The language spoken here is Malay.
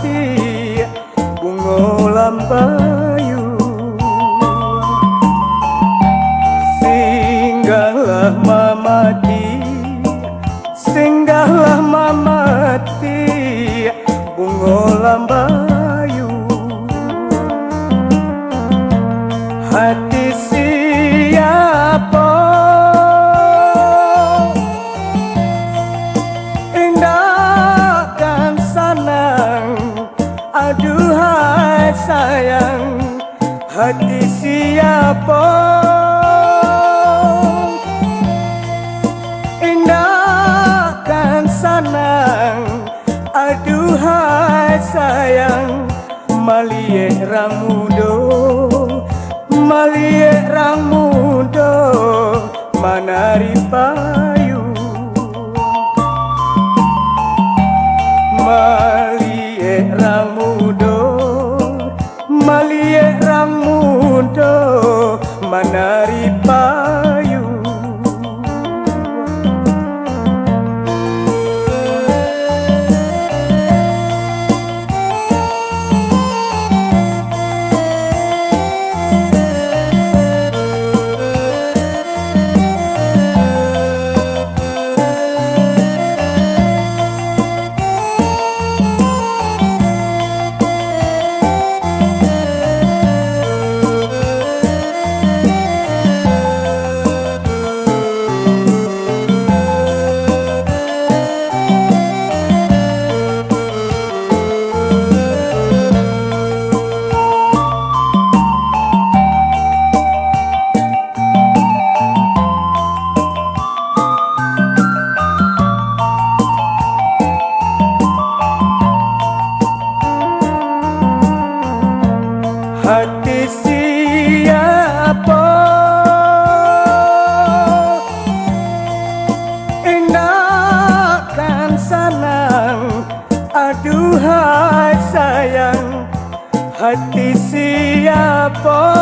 mati bungo lambayu. Singgahlah mamati, singgahlah mamati bungo lambayu. Hati siapa indah dan senang, aduhai sayang. Hati siapa indah dan senang, aduhai sayang. Malie rang mudo, malie rang mudo, manari payu. Malie rang mudo, malie rang mudo, manari payu. Hati siapa indah kan senang, aduhai sayang. Hati siapa